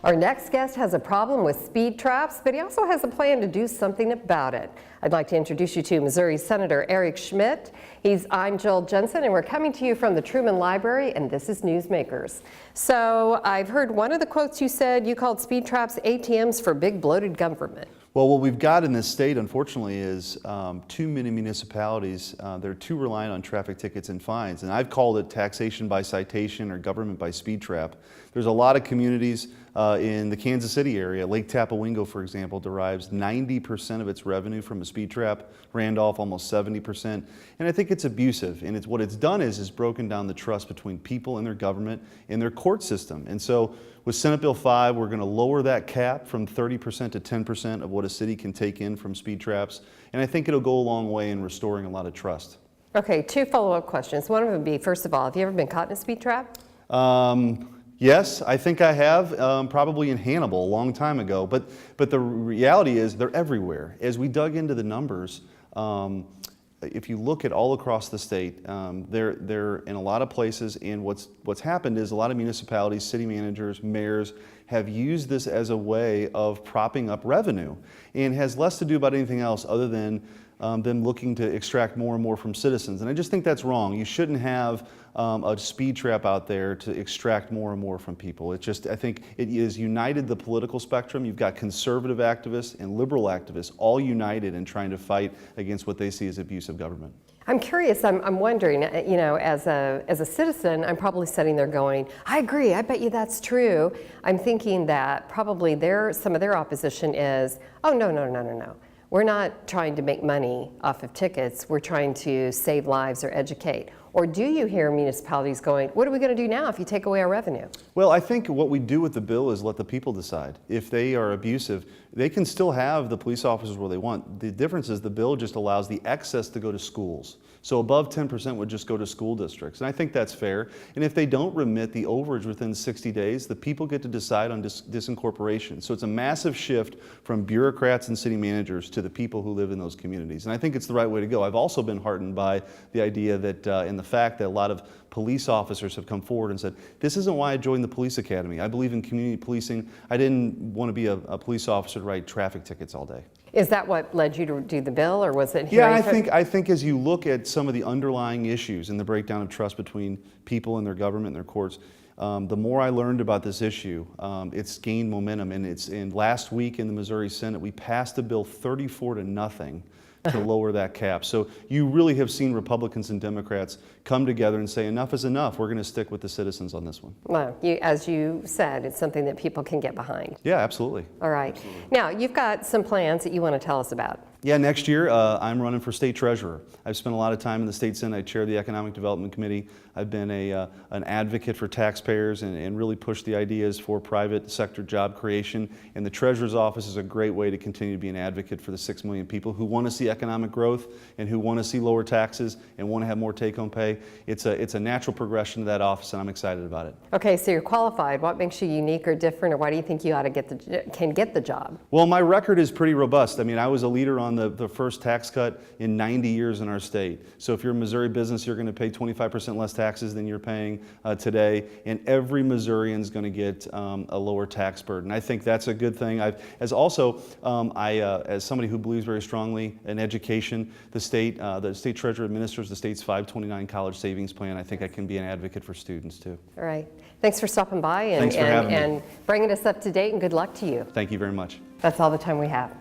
Our next guest has a problem with speed traps, but he also has a plan to do something about it. I'd like to introduce you to Missouri Senator Schmitt. I'm Jill Jensen, and we're coming to you from the Truman Library, and this is Newsmakers. So I've heard one of the quotes you said, you called speed traps ATMs for big bloated government. Well, what we've got in this state, unfortunately, is too many municipalities that are too reliant on traffic tickets and fines. And I've called it taxation by citation or government by speed trap. There's a lot of communities in the Kansas City area. Lake Tapawingo, for example, derives 90% of its revenue from a speed trap. Randolph, almost 70%. And I think it's abusive. And what it's done is broken down the trust between people and their government and their court system. And so with Senate Bill 5, we're going to lower that cap from 30% to 10% of what a city can take in from speed traps. And I think it'll go a long way in restoring a lot of trust. Okay, two follow-up questions. One of them would be, first of all, have you ever been caught in a speed trap? Yes, I think I have, probably in Hannibal a long time ago. But the reality is they're everywhere. As we dug into the numbers, if you look at all across the state, they're in a lot of places, and what's happened is a lot of municipalities, city managers, mayors have used this as a way of propping up revenue, and has less to do about anything else other than them looking to extract more and more from citizens. And I just think that's wrong. You shouldn't have a speed trap out there to extract more and more from people. I think it has united the political spectrum. You've got conservative activists and liberal activists all united in trying to fight against what they see as abuse of government. I'm curious, I'm wondering, you know, as a citizen, I'm probably sitting there going, I agree, I bet you that's true. I'm thinking that probably some of their opposition is, oh, no. We're not trying to make money off of tickets. We're trying to save lives or educate. Or do you hear municipalities going, what are we going to do now if you take away our revenue? Well, I think what we do with the bill is let the people decide. If they are abusive, they can still have the police officers where they want. The difference is the bill just allows the excess to go to schools. So above 10% would just go to school districts. And I think that's fair. And if they don't remit the overage within 60 days, the people get to decide on disincorporation. So it's a massive shift from bureaucrats and city managers to the people who live in those communities. And I think it's the right way to go. I've also been heartened by the idea that in the fact that a lot of police officers have come forward and said, this isn't why I joined the police academy. I believe in community policing. I didn't want to be a police officer to write traffic tickets all day. Is that what led you to do the bill, or was it? Yeah, I think as you look at some of the underlying issues and the breakdown of trust between people and their government and their courts, the more I learned about this issue, it's gained momentum. And last week in the Missouri Senate, we passed a bill 34-0 to lower that cap. So you really have seen Republicans and Democrats come together and say, enough is enough. We're going to stick with the citizens on this one. Well, as you said, it's something that people can get behind. Yeah, absolutely. All right. Absolutely. Now, you've got some plans that you want to tell us about. Yeah, next year I'm running for state treasurer. I've spent a lot of time in the state Senate. I chair the Economic Development Committee. I've been an advocate for taxpayers and really pushed the ideas for private sector job creation. And the treasurer's office is a great way to continue to be an advocate for the 6 million people who want to see economic growth and who want to see lower taxes and want to have more take-home pay. It's a natural progression to that office, and I'm excited about it. Okay, so you're qualified. What makes you unique or different, or why do you think you ought to can get the job? Well, my record is pretty robust. I mean, I was a leader on the first tax cut in 90 years in our state. So if you're a Missouri business, you're going to pay 25% less taxes than you're paying today, and every Missourian is going to get a lower tax burden. I think that's a good thing. As somebody who believes very strongly in education, the state treasurer administers the state's 529 college savings plan. I think I can be an advocate for students too. All right. Thanks for stopping by and bringing us up to date, and good luck to you. Thank you very much. That's all the time we have.